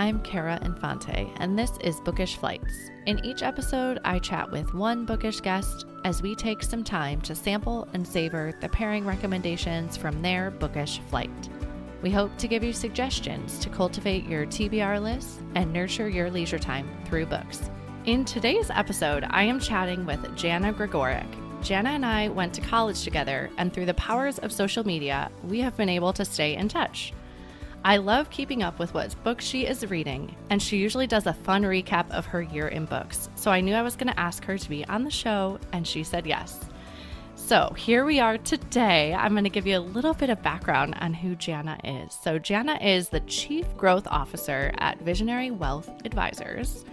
I'm Kara Infante, and this is Bookish Flights. In each episode, I chat with one bookish guest as we take some time to sample and savor the pairing recommendations from their bookish flight. We hope to give you suggestions to cultivate your TBR list and nurture your leisure time through books. In today's episode, I am chatting with Jana Gregorek. Jana and I went to college together, and through the powers of social media, we have been able to stay in touch. I love keeping up with what books she is reading, and she usually does a fun recap of her year in books. So I knew I was going to ask her to be on the show, and she said yes. So here we are today. I'm going to give you a little bit of background on who Jana is. So Jana is the Chief Growth Officer at Visionary Wealth Advisors.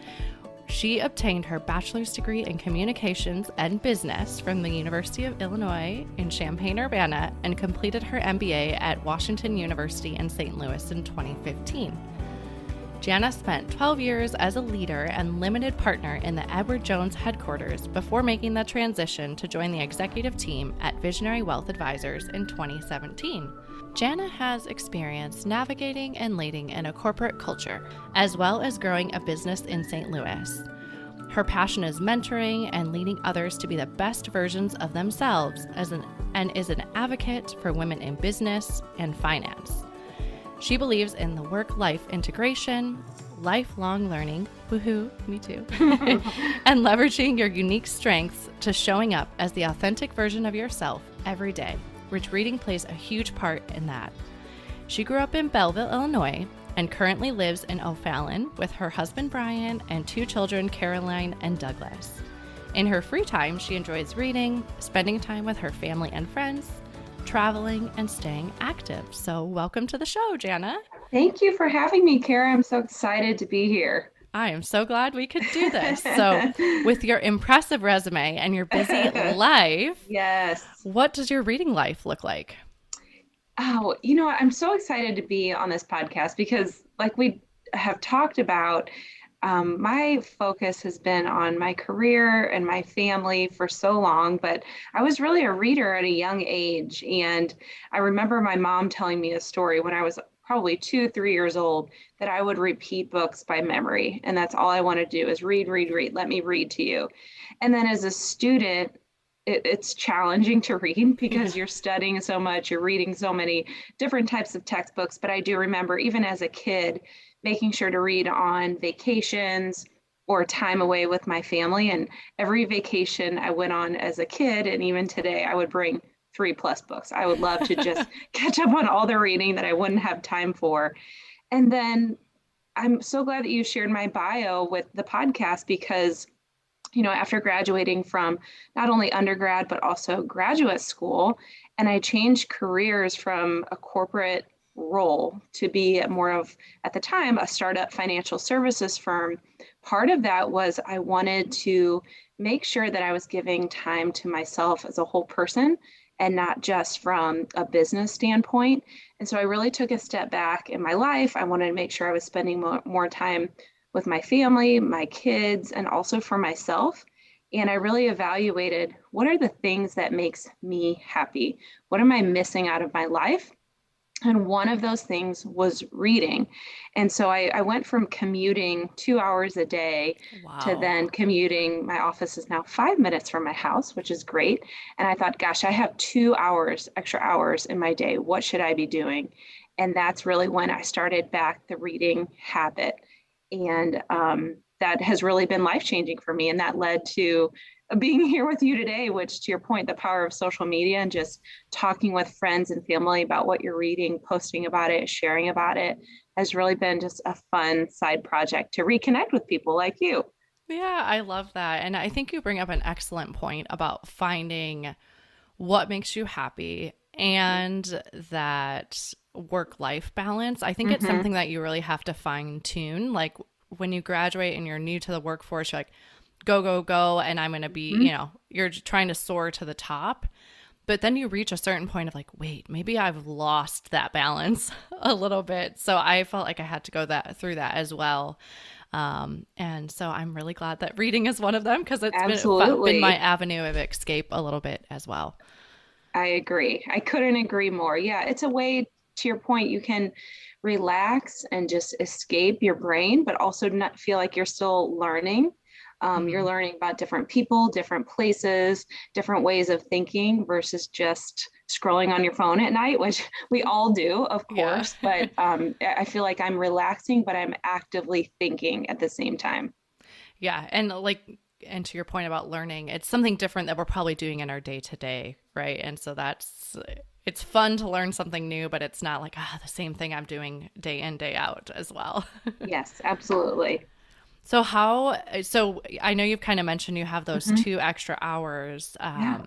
She obtained her bachelor's degree in communications and business from the University of Illinois in Champaign-Urbana and completed her MBA at Washington University in St. Louis in 2015. Jana spent 12 years as a leader and limited partner in the Edward Jones headquarters before making the transition to join the executive team at Visionary Wealth Advisors in 2017. Jana has experience navigating and leading in a corporate culture, as well as growing a business in St. Louis. Her passion is mentoring and leading others to be the best versions of themselves and is an advocate for women in business and finance. She believes in the work-life integration, lifelong learning, woohoo, me too, and leveraging your unique strengths to showing up as the authentic version of yourself every day, which reading plays a huge part in that. She grew up in Belleville, Illinois, and currently lives in O'Fallon with her husband Brian and two children, Caroline and Douglas. In her free time, she enjoys reading, spending time with her family and friends, traveling, and staying active. So welcome to the show, Jana. Thank you for having me, Kara. I'm so excited to be here. I am so glad we could do this. So with your impressive resume and your busy life, yes, what does your reading life look like? Oh, I'm so excited to be on this podcast because like we have talked about, my focus has been on my career and my family for so long, but I was really a reader at a young age. And I remember my mom telling me a story when I was probably 2-3 years old that I would repeat books by memory. And that's all I want to do is read, read, read. Let me read to you. And then as a student, it's challenging to read because you're studying so much, you're reading so many different types of textbooks. But I do remember even as a kid, making sure to read on vacations or time away with my family. And every vacation I went on as a kid, and even today, I would bring 3+ books. I would love to just catch up on all the reading that I wouldn't have time for. And then I'm so glad that you shared my bio with the podcast because, after graduating from not only undergrad, but also graduate school, and I changed careers from a corporate role to be more of, at the time, a startup financial services firm. Part of that was I wanted to make sure that I was giving time to myself as a whole person and not just from a business standpoint. And so I really took a step back in my life. I wanted to make sure I was spending more time with my family, my kids, and also for myself. And I really evaluated what are the things that makes me happy? What am I missing out of my life? And one of those things was reading. And so I went from commuting 2 hours a day to then commuting. My office is now 5 minutes from my house, which is great. And I thought, gosh, I have 2 extra hours in my day. What should I be doing? And that's really when I started back the reading habit. And that has really been life-changing for me. And that led to being here with you today, which, to your point, the power of social media and just talking with friends and family about what you're reading, posting about it, sharing about it, has really been just a fun side project to reconnect with people like you. Yeah, I love that. And I think you bring up an excellent point about finding what makes you happy and that work-life balance. I think it's something that you really have to fine-tune. Like when you graduate and you're new to the workforce, you're like, go, go, go. And I'm going to be, you're trying to soar to the top. But then you reach a certain point of like, wait, maybe I've lost that balance a little bit. So I felt like I had to go through that as well. And so I'm really glad that reading is one of them because it's been my avenue of escape a little bit as well. I agree. I couldn't agree more. Yeah, it's a way to your point, you can relax and just escape your brain, but also not feel like you're still learning. You're learning about different people, different places, different ways of thinking versus just scrolling on your phone at night, which we all do, of course. Yeah. But I feel like I'm relaxing, but I'm actively thinking at the same time. Yeah. And to your point about learning, it's something different that we're probably doing in our day to day, right? And so it's fun to learn something new, but it's not like, the same thing I'm doing day in, day out as well. Yes, absolutely. So I know you've kind of mentioned you have those Mhm. 2 extra hours. Yeah.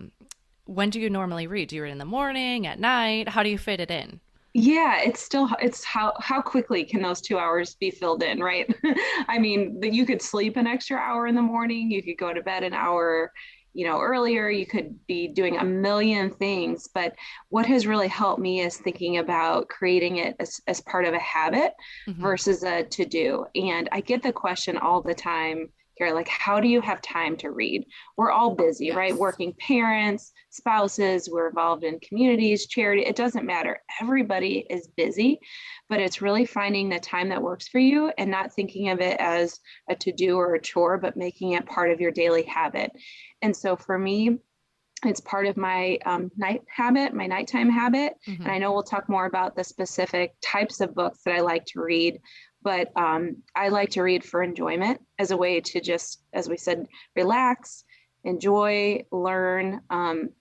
When do you normally read? Do you read in the morning, at night? How do you fit it in? Yeah, it's how quickly can those 2 hours be filled in, right? I mean, you could sleep an extra hour in the morning, you could go to bed an hour, earlier, you could be doing a million things. But what has really helped me is thinking about creating it as part of a habit Hmm. versus a to do. And I get the question all the time here, like, how do you have time to read? We're all busy, right? Yes. Working parents, spouses, we're involved in communities, charity, it doesn't matter. Everybody is busy, but it's really finding the time that works for you and not thinking of it as a to do or a chore, but making it part of your daily habit. And so for me, it's part of my night habit, my nighttime habit. And Hmm. I know we'll talk more about the specific types of books that I like to read, but I like to read for enjoyment as a way to just, as we said, relax, enjoy, learn,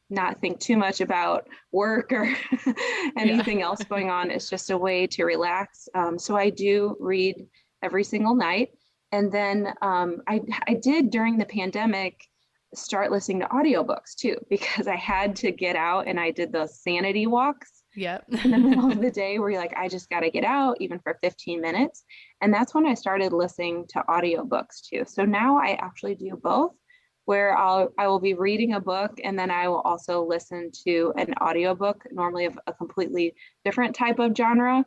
not think too much about work or Yeah. anything else going on. It's just a way to relax. So I do read every single night. And then I did during the pandemic start listening to audiobooks too, because I had to get out and I did those sanity walks Yep. in the middle of the day where you're like, I just got to get out even for 15 minutes. And that's when I started listening to audiobooks too. So now I actually do both where I will be reading a book and then I will also listen to an audiobook, normally of a completely different type of genre.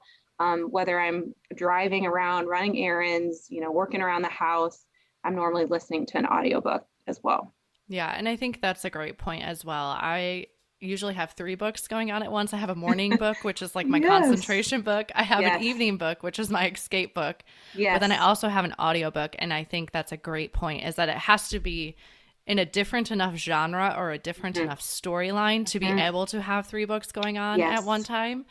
Whether I'm driving around, running errands, working around the house, I'm normally listening to an audiobook as well. Yeah, and I think that's a great point as well. I usually have 3 books going on at once. I have a morning book, which is like my Yes. concentration book. I have an Yes. evening book, which is my escape book. But then I Yes. also have an audiobook, and I think that's a great point is that it has to be in a different enough genre or a different Mhm. enough storyline to be Mhm. able to have 3 books going on at one Yes. time.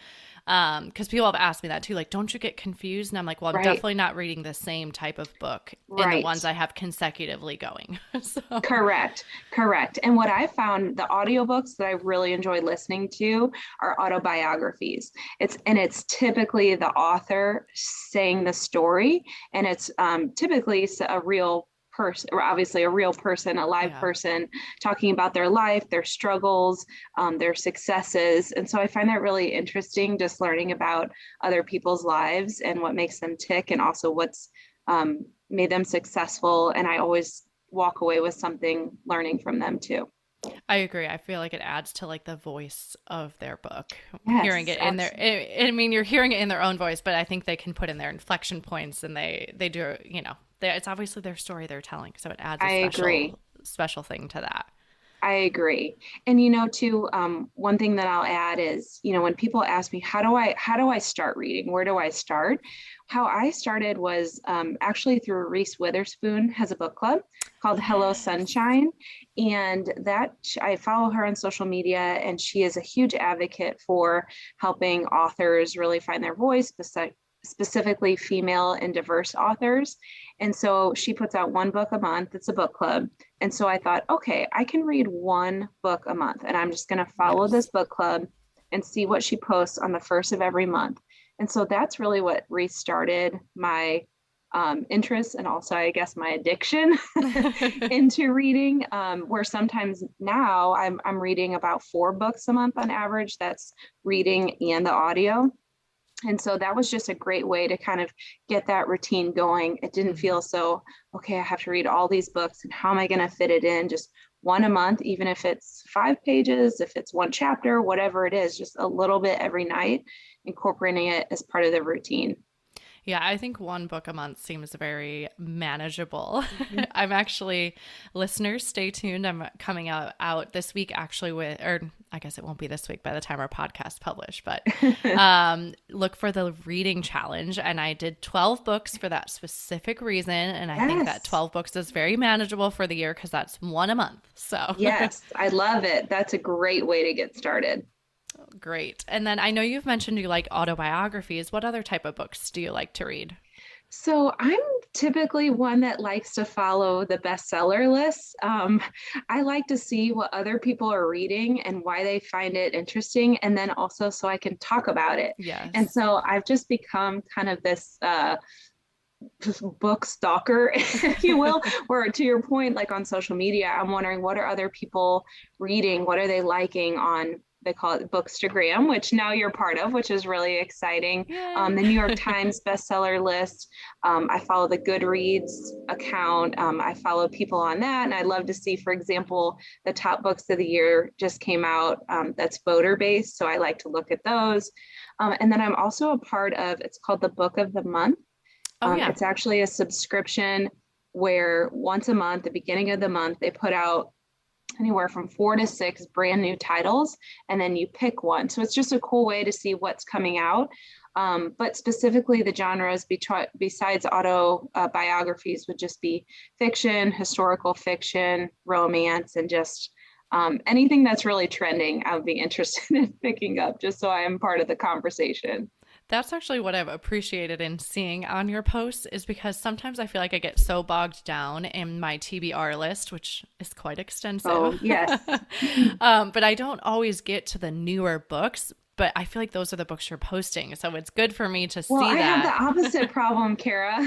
Because people have asked me that too, like, don't you get confused? And I'm like, well, I'm Right. definitely not reading the same type of book in the Right. ones I have consecutively going. So, Correct. Correct. And what I found, the audiobooks that I really enjoy listening to are autobiographies. It's typically the author saying the story, and it's typically a real person, or obviously a real person, a live yeah. person talking about their life, their struggles, their successes. And so I find that really interesting, just learning about other people's lives and what makes them tick, and also what's made them successful. And I always walk away with something learning from them too. I agree. I feel like it adds to like the voice of their book. Hearing Yes, it in their, absolutely. I mean, you're hearing it in their own voice, but I think they can put in their inflection points, and they do, it's obviously their story they're telling, so it adds a I agree. special thing to that. I agree. And too, one thing that I'll add is, when people ask me, how do I start reading? Where do I start? How I started was actually through Reese Witherspoon has a book club called Hello Yes. Sunshine, and that I follow her on social media, and she is a huge advocate for helping authors really find their voice, specifically female and diverse authors. And so she puts out one book a month. It's a book club. And so I thought, okay, I can read one book a month, and I'm just going to follow this Yes. book club and see what she posts on the first of every month. And so that's really what restarted my interest, and also, I guess, my addiction into reading, where sometimes now I'm reading about 4 books a month on average. That's reading and the audio. And so that was just a great way to kind of get that routine going. It didn't Mhm. feel so, okay, I have to read all these books and how am I going to fit it in? Just one a month, even if it's 5 pages, if it's one chapter, whatever it is, just a little bit every night, incorporating it as part of the routine. Yeah, I think one book a month seems very manageable. Mhm. I'm actually, listeners, stay tuned. I'm coming out this week actually with, or I guess it won't be this week by the time our podcast published, but look for the reading challenge. And I did 12 books for that specific reason. And I think that Yes. 12 books is very manageable for the year because that's one a month. So Yes, I love it. That's a great way to get started. great. And then I know you've mentioned you like autobiographies. What other type of books do you like to read? So I'm typically one that likes to follow the bestseller lists. I like to see what other people are reading and why they find it interesting, and then also so I can talk about it. And Yes. so I've just become kind of this book stalker, if you will, where to your point, like on social media, I'm wondering what are other people reading? What are they liking on, they call it Bookstagram, which now you're part of, which is really exciting. Yay. The New York Times bestseller list. I follow the Goodreads account. I follow people on that. And I'd love to see, for example, the top books of the year just came out. That's voter based. So I like to look at those. And then I'm also a part of, it's called the Book of the Month. Oh, yeah. It's actually a subscription where once a month, the beginning of the month, they put out anywhere from 4 to 6 brand new titles, and then you pick one. So it's just a cool way to see what's coming out. But specifically, the genres besides biographies would just be fiction, historical fiction, romance, and just anything that's really trending. I would be interested in picking up just so I am part of the conversation. That's actually what I've appreciated in seeing on your posts is because sometimes I feel like I get so bogged down in my TBR list, which is quite extensive. Oh, yes. But I don't always get to the newer books, but I feel like those are the books you're posting. So it's good for me to Well, see I have the that. opposite problem, Kara,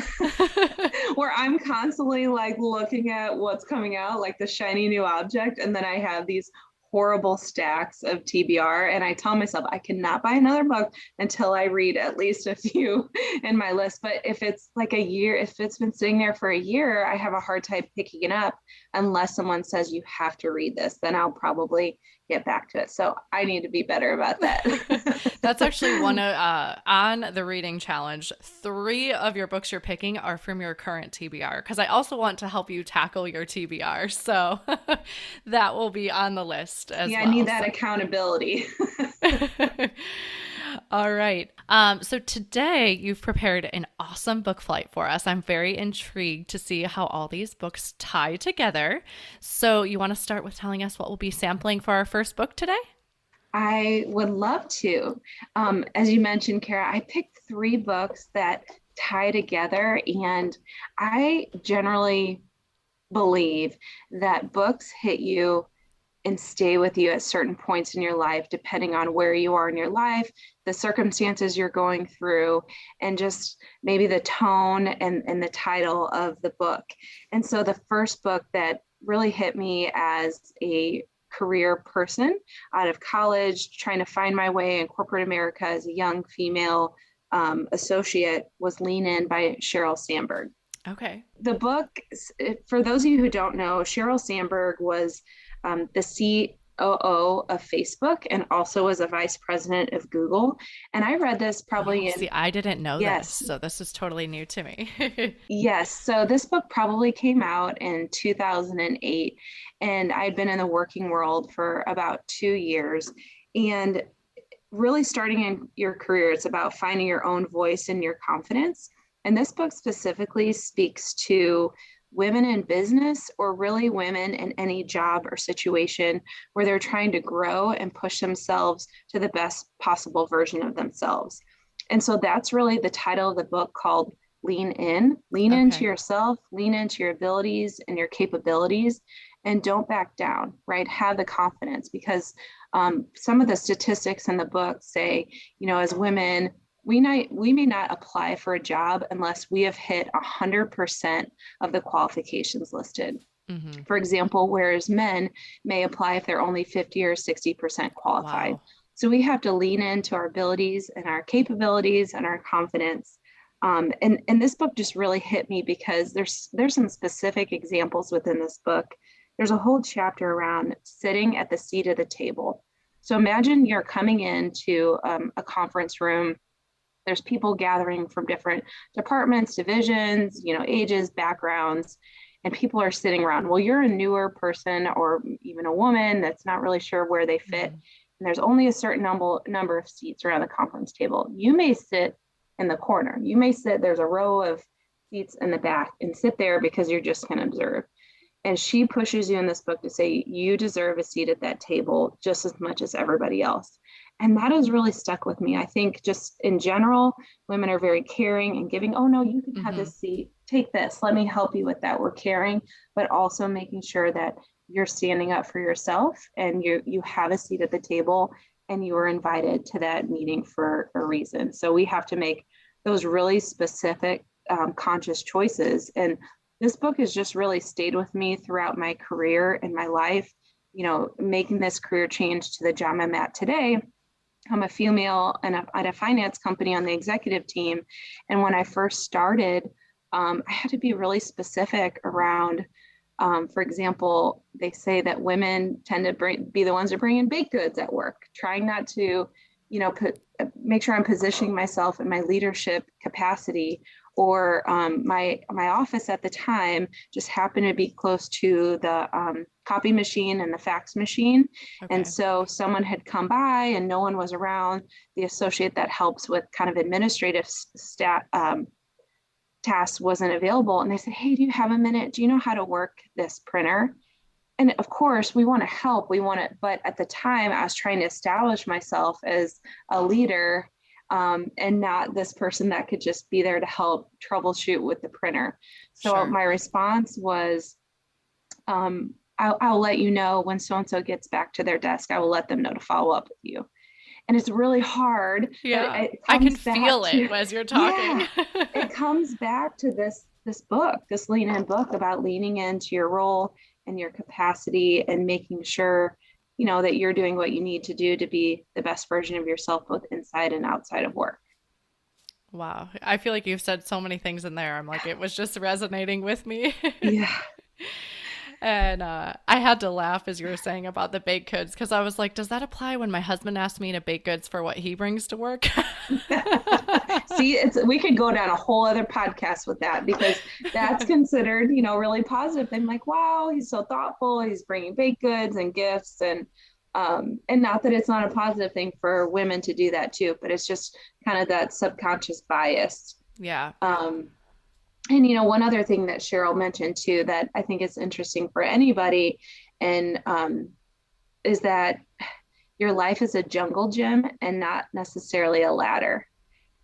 where I'm constantly like looking at what's coming out, like the shiny new object, and then I have these horrible stacks of TBR, and I tell myself I cannot buy another book until I read at least a few in my list. But if it's like a year, if it's been sitting there for a year, I have a hard time picking it up unless someone says you have to read this, then I'll probably get back to it. So I need to be better about that. That's actually one on the reading challenge. 3 of your books you're picking are from your current TBR because I also want to help you tackle your TBR. So that will be on the list as Yeah, I need well. that accountability. All right. So today you've prepared an awesome book flight for us. I'm very intrigued to see how all these books tie together. So you want to start with telling us what we'll be sampling for our first book today? I would love to. As you mentioned, Kara, I picked 3 books that tie together, and I generally believe that books hit you and stay with you at certain points in your life, depending on where you are in your life, the circumstances you're going through, and just maybe the tone and the title of the book. And so the first book that really hit me as a career person out of college, trying to find my way in corporate America as a young female associate was Lean In by Sheryl Sandberg. Okay. The book, for those of you who don't know, Sheryl Sandberg was the COO of Facebook and also was a vice president of Google. And I read this Oh, probably in, see, I didn't know this, yes, so this is totally new to me. yes. So this book probably came out in 2008, and I'd been in the working world for about 2 years. And really starting in your career, it's about finding your own voice and your confidence. And this book specifically speaks to women in business, or really women in any job or situation where they're trying to grow and push themselves to the best possible version of themselves. And so that's really the title of the book, called Lean In. Lean into Okay. yourself, lean into your abilities and your capabilities, and don't back down, right? Have the confidence, because some of the statistics in the book say, as women, we may not apply for a job unless we have hit 100% of the qualifications listed. Mm-hmm. For example, whereas men may apply if they're only 50 or 60% qualified. Wow. So we have to lean into our abilities and our capabilities and our confidence. And this book just really hit me because there's some specific examples within this book. There's a whole chapter around sitting at the seat of the table. So imagine you're coming into a conference room, There's people gathering from different departments, divisions, ages, backgrounds, and people are sitting around. Well, you're a newer person or even a woman that's not really sure where they fit. And there's only a certain number of seats around the conference table. You may sit in the corner. There's a row of seats in the back and sit there because you're just going to observe. And she pushes you in this book to say, you deserve a seat at that table just as much as everybody else. And that has really stuck with me. I think just in general, women are very caring and giving, oh no, you can have this seat, take this, let me help you with that. We're caring, but also making sure that you're standing up for yourself and you have a seat at the table and you were invited to that meeting for a reason. So we have to make those really specific, conscious choices. And this book has just really stayed with me throughout my career and my life, making this career change to the job I'm at today. I'm a female and at a finance company on the executive team. And when I first started, I had to be really specific around, for example, they say that women tend to be the ones that bring in baked goods at work, trying not to, make sure I'm positioning myself in my leadership capacity. Or my office at the time just happened to be close to the copy machine and the fax machine. Okay. And so someone had come by and no one was around. The associate that helps with kind of administrative tasks wasn't available. And they said, hey, do you have a minute? Do you know how to work this printer? And of course, we want to help. But at the time, I was trying to establish myself as a leader and not this person that could just be there to help troubleshoot with the printer. So my response was, I'll let you know when so-and-so gets back to their desk. I will let them know to follow up with you. And it's really hard. Yeah, I can feel it as you're talking. Yeah, it comes back to this book, this Lean In book about leaning into your role and your capacity and making sure that you're doing what you need to do to be the best version of yourself, both inside and outside of work. Wow. I feel like you've said so many things in there. I'm like, it was just resonating with me. Yeah. And I had to laugh as you were saying about the baked goods, because I was like, does that apply when my husband asks me to bake goods for what he brings to work? See, we could go down a whole other podcast with that, because that's considered, really positive. I'm like, wow, he's so thoughtful. He's bringing baked goods and gifts, and not that it's not a positive thing for women to do that too, but it's just kind of that subconscious bias. Yeah. And, one other thing that Cheryl mentioned too, that I think is interesting for anybody, and is that your life is a jungle gym and not necessarily a ladder.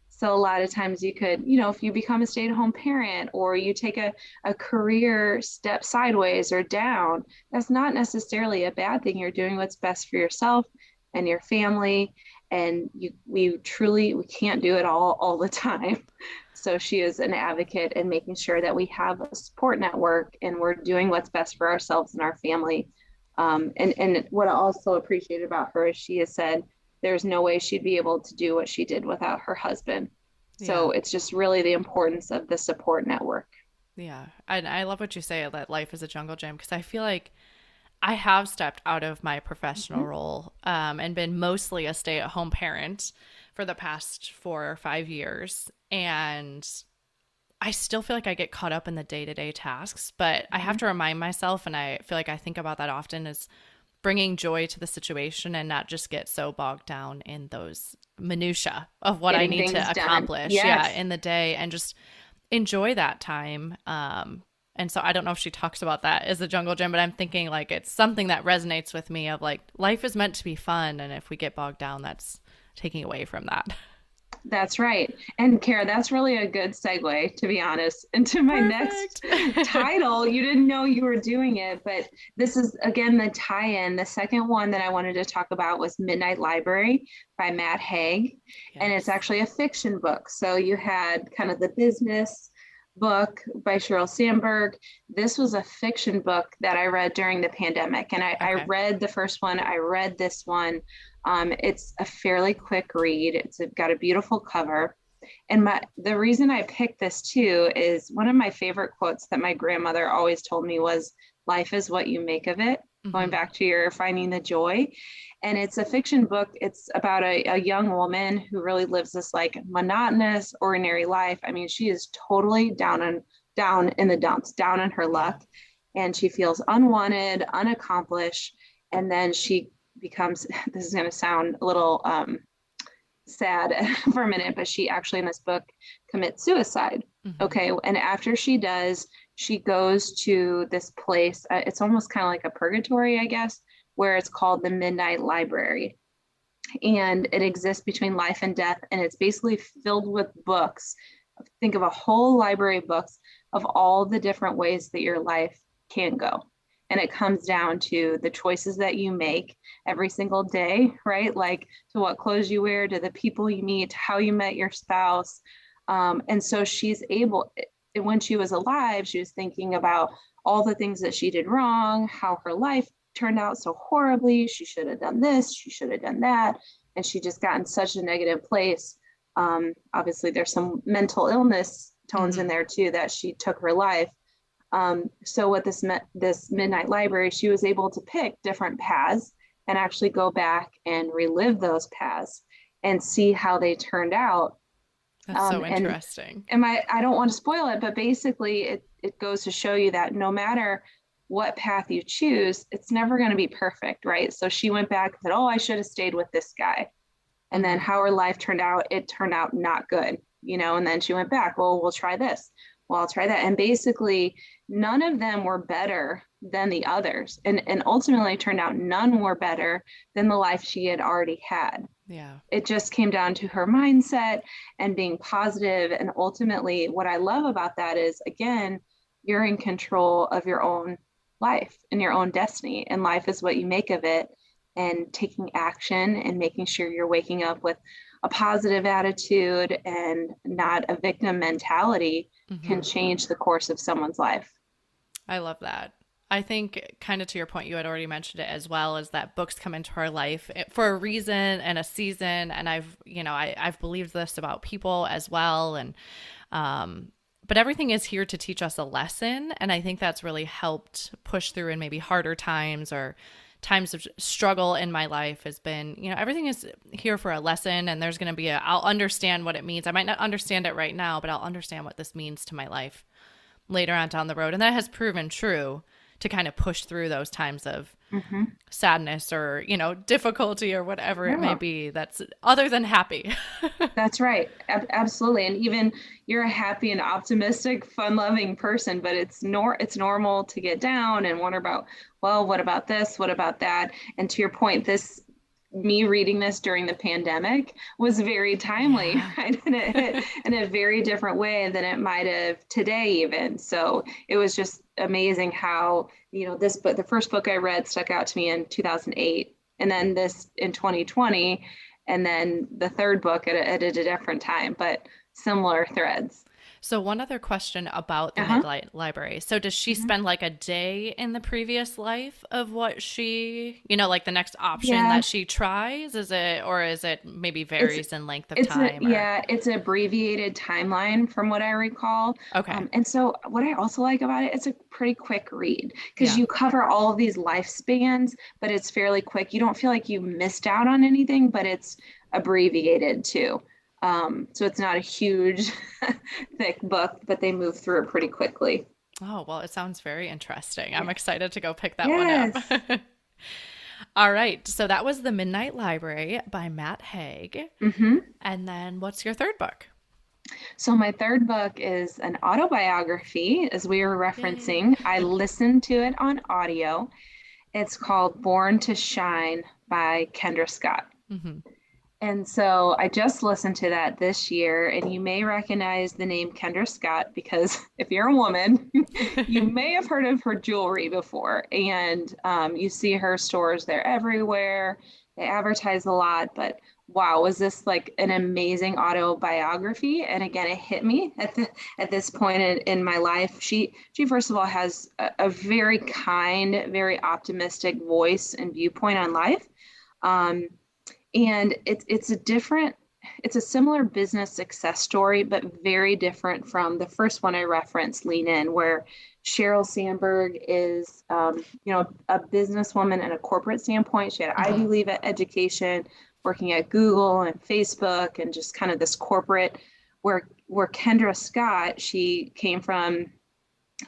So a lot of times you could, if you become a stay-at-home parent or you take a career step sideways or down, that's not necessarily a bad thing. You're doing what's best for yourself and your family. And we can't do it all the time. So she is an advocate in making sure that we have a support network and we're doing what's best for ourselves and our family. And what I also appreciate about her is she has said there's no way she'd be able to do what she did without her husband. So it's just really the importance of the support network. Yeah. And I love what you say, that life is a jungle gym, because I feel like I have stepped out of my professional role and been mostly a stay-at-home parent for the past 4 or 5 years. And I still feel like I get caught up in the day-to-day tasks, but I have to remind myself, and I feel like I think about that often, is bringing joy to the situation and not just get so bogged down in those minutia of what I need to accomplish in the day, and just enjoy that time. And so I don't know if she talks about that as a jungle gym, but I'm thinking like it's something that resonates with me, of like, life is meant to be fun. And if we get bogged down, that's taking away from that. That's right. And Kara, that's really a good segue, to be honest, into my next title. You didn't know you were doing it, but this is, again, the tie-in. The second one that I wanted to talk about was Midnight Library by Matt Haig. Yes. And it's actually a fiction book. So you had kind of the business book by Sheryl Sandberg. This was a fiction book that I read during the pandemic. And I read the first one. I read this one. It's a fairly quick read. It's got a beautiful cover. And the reason I picked this too is one of my favorite quotes that my grandmother always told me was, life is what you make of it. going Mm-hmm. back to your finding the joy. And it's a fiction book. It's about a young woman who really lives this like monotonous, ordinary life. I mean, she is totally down in the dumps, down in her Yeah. luck, and she feels unwanted, unaccomplished. And then she becomes, this is going to sound a little sad for a minute, but she actually in this book commits suicide. Mm-hmm. Okay. And after she does, she goes to this place. It's almost kind of like a purgatory, I guess, where it's called the Midnight Library. And it exists between life and death. And it's basically filled with books. Think of a whole library of books of all the different ways that your life can go. And it comes down to the choices that you make every single day, right? Like to what clothes you wear, to the people you meet, how you met your spouse. And so she's able, when she was alive, she was thinking about all the things that she did wrong, how her life turned out so horribly. She should have done this, she should have done that. And she just got in such a negative place. Obviously, there's some mental illness tones in Mm-hmm. there too that she took her life. So with this Midnight Library, she was able to pick different paths and actually go back and relive those paths and see how they turned out. That's so And interesting. I don't want to spoil it, but basically it goes to show you that no matter what path you choose, it's never going to be perfect, right? So she went back and said, oh, I should have stayed with this guy. And then Mm-hmm. how her life turned out, it turned out not good, and then she went back, well, we'll try this. Well, I'll try that. And basically, none of them were better than the others. And ultimately, it turned out none were better than the life she had already had. Yeah. It just came down to her mindset and being positive. And ultimately, what I love about that is, again, you're in control of your own life and your own destiny. And life is what you make of it. And taking action and making sure you're waking up with a positive attitude and not a victim mentality can Mm-hmm. change the course of someone's life. I love that. I think, kind of to your point, you had already mentioned it as well, is that books come into our life for a reason and a season. And I've believed this about people as well. And, but everything is here to teach us a lesson. And I think that's really helped push through in maybe harder times or times of struggle in my life has been, everything is here for a lesson, and there's going to be I'll understand what it means. I might not understand it right now, but I'll understand what this means to my life later on down the road. And that has proven true to kind of push through those times of Mm-hmm. sadness or, difficulty or whatever it may Yeah. be that's other than happy. That's right. Absolutely. And even you're a happy and optimistic, fun-loving person, but it's normal to get down and wonder about, well, what about this? What about that? And to your point, me reading this during the pandemic was very timely, Yeah. right? And it hit in a very different way than it might have today, even. So it was just amazing how, this book, the first book I read stuck out to me in 2008, and then this in 2020, and then the third book at a different time, but similar threads. So one other question about the Uh-huh. Midnight Library. So does she Mhm. spend like a day in the previous life of what like the next option Yeah, that she tries? Or is it maybe it's varies in length of time or? it's an abbreviated timeline from what I recall. Okay. And so what I also like about it, it's a pretty quick read because Yeah. you cover all of these lifespans, but it's fairly quick. You don't feel like you missed out on anything, but it's abbreviated too. So it's not a huge, thick book, but they move through it pretty quickly. Oh, well, it sounds very interesting. I'm Yeah. excited to go pick that one up. Yes. All right. So that was The Midnight Library by Matt Haig. Hmm. And then what's your third book? So my third book is an autobiography, as we were Yay. referencing. I listened to it on audio. It's called Born to Shine by Kendra Scott. Hmm. And so I just listened to that this year, and you may recognize the name Kendra Scott because if you're a woman, you may have heard of her jewelry before. And you see her stores, they're everywhere. They advertise a lot, but wow, was this like an amazing autobiography? And again, it hit me at this point in my life. She first of all has a very kind, very optimistic voice and viewpoint on life. Um, and it's a different it's a similar business success story, but very different from the first one I referenced, Lean In, where Sheryl Sandberg is, a businesswoman and a corporate standpoint. She had Ivy Mhm. League education, working at Google and Facebook, and just kind of this corporate. Where Kendra Scott, she came from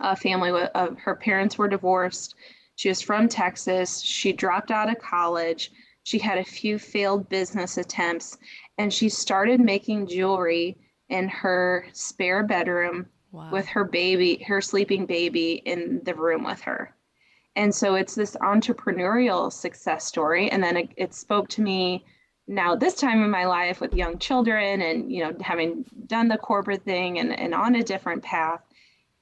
a family of her parents were divorced. She was from Texas. She dropped out of college. She had a few failed business attempts, and she started making jewelry in her spare bedroom with Wow. her baby, her sleeping baby in the room with her. And so it's this entrepreneurial success story. And then it spoke to me now this time in my life with young children and, having done the corporate thing and on a different path.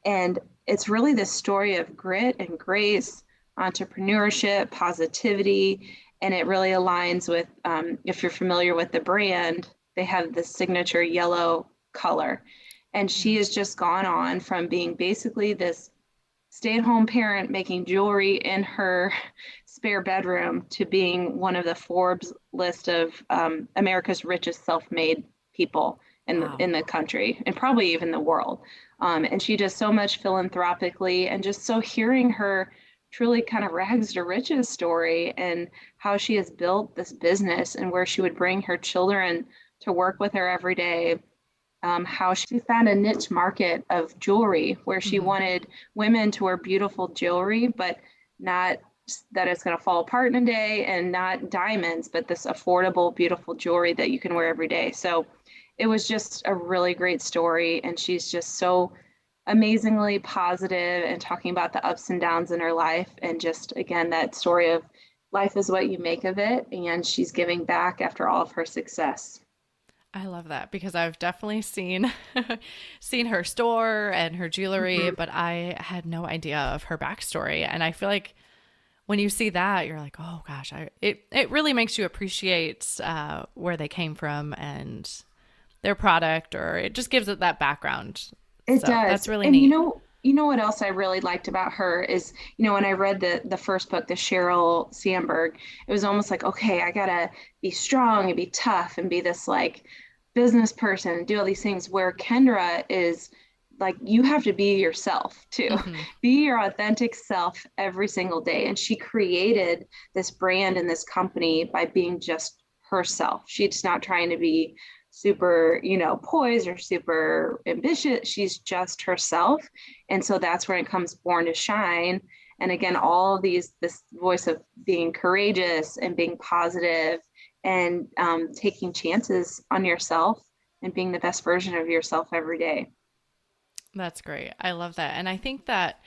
And it's really this story of grit and grace, entrepreneurship, positivity. And it really aligns with, if you're familiar with the brand, they have this signature yellow color. And she Yeah. has just gone on from being basically this stay-at-home parent making jewelry in her spare bedroom to being one of the Forbes list of America's richest self-made people Wow. in the country and probably even the world. And she does so much philanthropically, and just so hearing her truly kind of rags to riches story and how she has built this business and where she would bring her children to work with her every day, how she found a niche market of jewelry where she Mhm. wanted women to wear beautiful jewelry, but not that it's going to fall apart in a day, and not diamonds, but this affordable, beautiful jewelry that you can wear every day. So it was just a really great story. And she's just so amazingly positive and talking about the ups and downs in her life. And just, again, that story of life is what you make of it. And she's giving back after all of her success. I love that because I've definitely seen seen her store and her jewelry, Mhm. but I had no idea of her backstory. And I feel like when you see that, you're like, oh gosh, it really makes you appreciate where they came from and their product, or it just gives it that background. It So that's does. really And neat. you know what else I really liked about her is, when I read the first book, the Sheryl Sandberg, it was almost like, okay, I gotta be strong and be tough and be this like business person and do all these things, where Kendra is like, you have to be yourself too. Hmm. Be your authentic self every single day. And she created this brand and this company by being just herself. She's not trying to be super, poised or super ambitious. She's just herself. And so that's where it comes born to shine. And again, all of this voice of being courageous and being positive and taking chances on yourself and being the best version of yourself every day. That's great. I love that. And I think that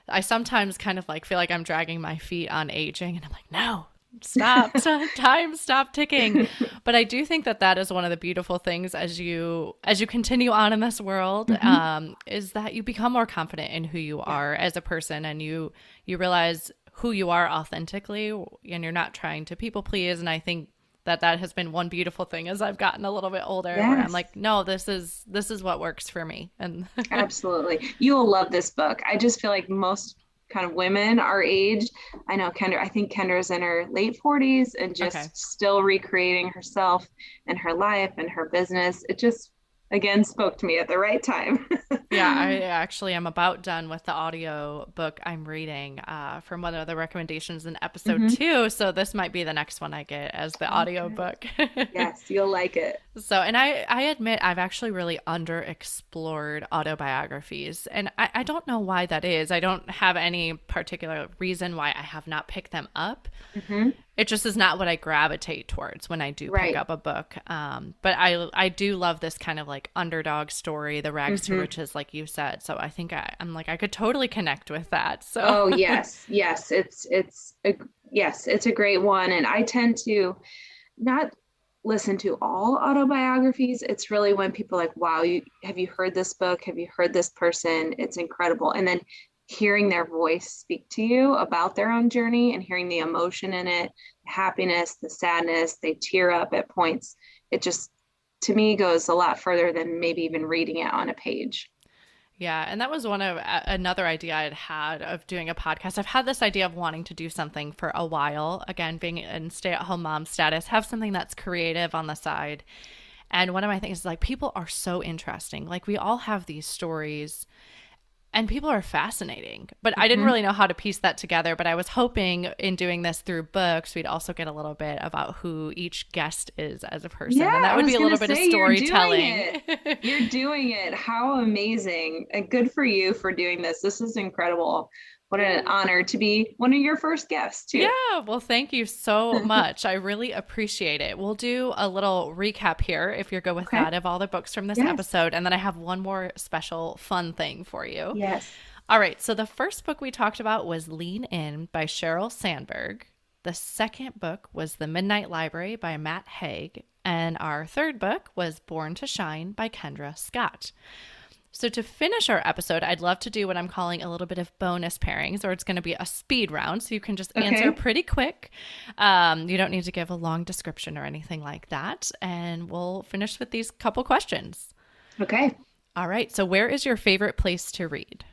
I sometimes kind of like feel like I'm dragging my feet on aging and I'm like, no, stop, time, stop ticking. But I do think that that is one of the beautiful things as you continue on in this world, Mhm. is that you become more confident in who you Yeah. are as a person, and you realize who you are authentically, and you're not trying to people please. And I think that that has been one beautiful thing as I've gotten a little bit older, where I'm Yes. like, no, this is what works for me. And Absolutely. You will love this book. I just feel like most kind of women our age, I think Kendra's in her late 40s and okay. just still recreating herself and her life and her business. It just, again, spoke to me at the right time. Yeah, I actually am about done with the audio book I'm reading from one of the recommendations in episode Hmm. 2. So this might be the next one I get as the Oh, audio good. book. Yes, you'll like it. So, and I admit I've actually really underexplored autobiographies. And I don't know why that is. I don't have any particular reason why I have not picked them up. Hmm. It just is not what I gravitate towards when I do pick Right. up a book. But I do love this kind of like underdog story, the rags to Hmm. riches, like you said. So I think I'm like I could totally connect with that. So Oh, yes. Yes. Yes, it's a great one. And I tend to not listen to all autobiographies. It's really when people are like, wow, have you heard this book? Have you heard this person? It's incredible. And then hearing their voice speak to you about their own journey and hearing the emotion in it, the happiness, the sadness, they tear up at points. It just, to me, goes a lot further than maybe even reading it on a page. yeah, and that was one of another idea I'd had of doing a podcast. I've had this idea of wanting to do something for a while. Again, being in stay-at-home mom status, have something that's creative on the side. And one of my things is like, people are so interesting. Like we all have these stories and people are fascinating, but I didn't really know how to piece that together. But I was hoping in doing this through books, we'd also get a little bit about who each guest is as a person. Yeah, and that would be a little bit of storytelling. You're doing it. How amazing. And good for you for doing this. This is incredible. What an honor to be one of your first guests, too. Yeah, well, thank you so much. I really appreciate it. We'll do a little recap here, if you're good with that, of all the books from this episode. And then I have one more special fun thing for you. Yes. All right. So the first book we talked about was Lean In by Sheryl Sandberg. The second book was The Midnight Library by Matt Haig. And our third book was Born to Shine by Kendra Scott. So to finish our episode, I'd love to do what I'm calling a little bit of bonus pairings, or it's going to be a speed round. So you can just answer pretty quick. You don't need to give a long description or anything like that. And we'll finish with these couple questions. Okay. All right. So where is your favorite place to read?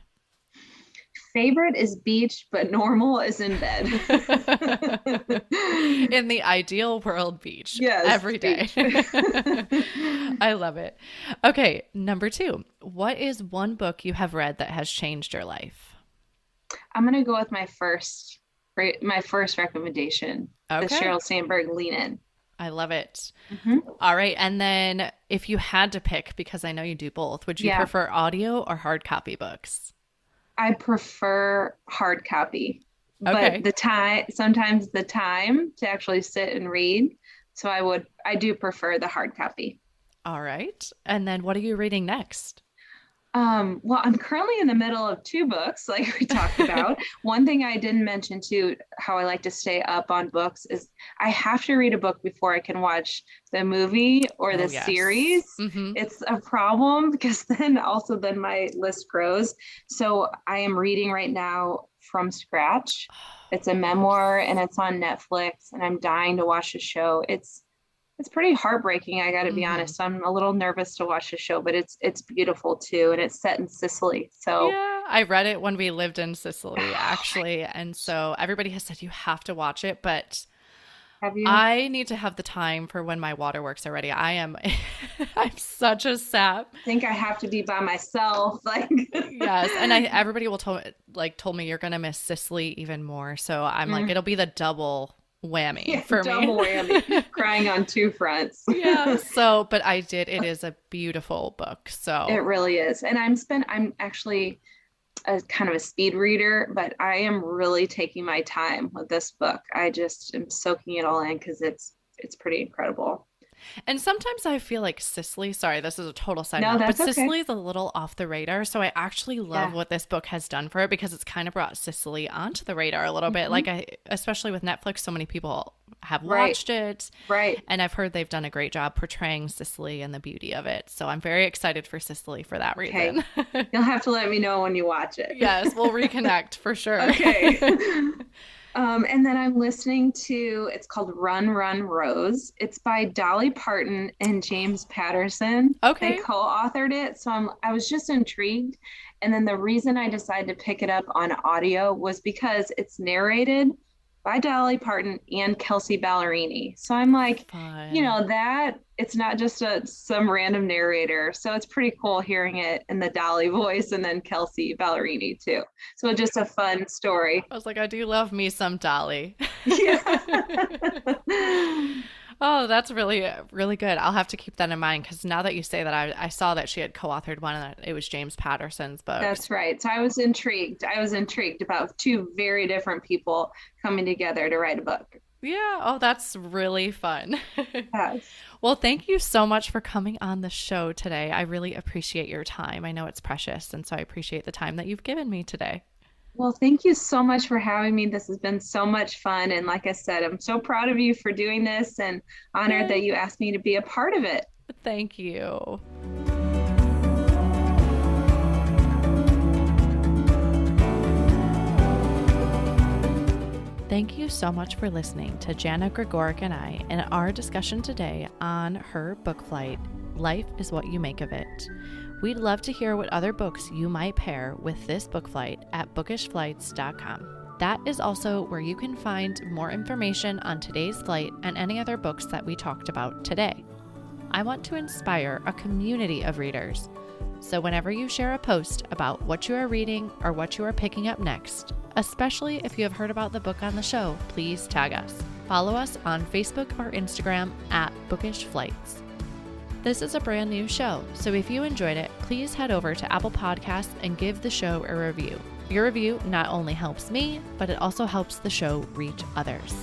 Favorite is beach, but normal is in bed. In the ideal world, beach. Yes. Every day. I love it. Okay. Number 2. What is one book you have read that has changed your life? I'm going to go with my first recommendation. The Sheryl Sandberg Lean In. I love it. All right. And then if you had to pick, because I know you do both, would you prefer audio or hard copy books? I prefer hard copy, but sometimes the time to actually sit and read. So I do prefer the hard copy. All right. And then what are you reading next? Well, I'm currently in the middle of 2 books, like we talked about. One thing I didn't mention too, how I like to stay up on books, is I have to read a book before I can watch the movie or the series. It's a problem because then my list grows. So I am reading right now From Scratch. It's a memoir and it's on Netflix, and I'm dying to watch the show. It's pretty heartbreaking, I got to be honest. So I'm a little nervous to watch the show, but it's beautiful too, and it's set in Sicily. So yeah, I read it when we lived in Sicily, actually, and so everybody has said you have to watch it, but have you? I need to have the time for when my waterworks are ready. I'm such a sap. I think I have to be by myself, like yes, and everybody will told me you're gonna miss Sicily even more. So I'm like, it'll be the double whammy for me. Double whammy, crying on 2 fronts. Yeah. So, but I did. It is a beautiful book. So it really is. And I'm actually a kind of a speed reader, but I am really taking my time with this book. I just am soaking it all in because it's pretty incredible. And sometimes I feel like Sicily, sorry, this is a total side note, but Sicily is a little off the radar. So I actually love what this book has done for it, because it's kind of brought Sicily onto the radar a little bit. Like especially with Netflix, so many people have watched it. Right. And I've heard they've done a great job portraying Sicily and the beauty of it. So I'm very excited for Sicily for that reason. You'll have to let me know when you watch it. Yes, we'll reconnect for sure. Okay. And then I'm listening to, it's called Run, Run, Rose. It's by Dolly Parton and James Patterson. Okay. They co-authored it. So I was just intrigued. And then the reason I decided to pick it up on audio was because it's narrated by Dolly Parton and Kelsey Ballerini. So I'm like, that it's not just some random narrator. So it's pretty cool hearing it in the Dolly voice and then Kelsey Ballerini too. So just a fun story. I was like, I do love me some Dolly. Yeah. Oh, that's really, really good. I'll have to keep that in mind, because now that you say that, I saw that she had co-authored one, and it was James Patterson's book. That's right. So I was intrigued. About 2 very different people coming together to write a book. Yeah. Oh, that's really fun. Yes. Well, thank you so much for coming on the show today. I really appreciate your time. I know it's precious, and so I appreciate the time that you've given me today. Well, thank you so much for having me. This has been so much fun. And like I said, I'm so proud of you for doing this, and honored that you asked me to be a part of it. Thank you. Thank you so much for listening to Jana, Gregorek, and I in our discussion today on her book flight, Life is What You Make of It. We'd love to hear what other books you might pair with this book flight at bookishflights.com. That is also where you can find more information on today's flight and any other books that we talked about today. I want to inspire a community of readers. So whenever you share a post about what you are reading or what you are picking up next, especially if you have heard about the book on the show, please tag us. Follow us on Facebook or Instagram at Bookish Flights. This is a brand new show, so if you enjoyed it, please head over to Apple Podcasts and give the show a review. Your review not only helps me, but it also helps the show reach others.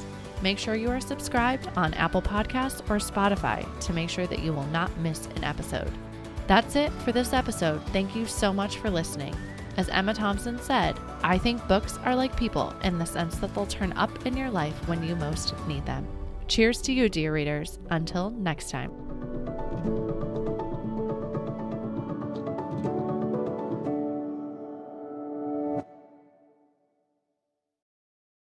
Make sure you are subscribed on Apple Podcasts or Spotify to make sure that you will not miss an episode. That's it for this episode. Thank you so much for listening. As Emma Thompson said, I think books are like people in the sense that they'll turn up in your life when you most need them. Cheers to you, dear readers. Until next time.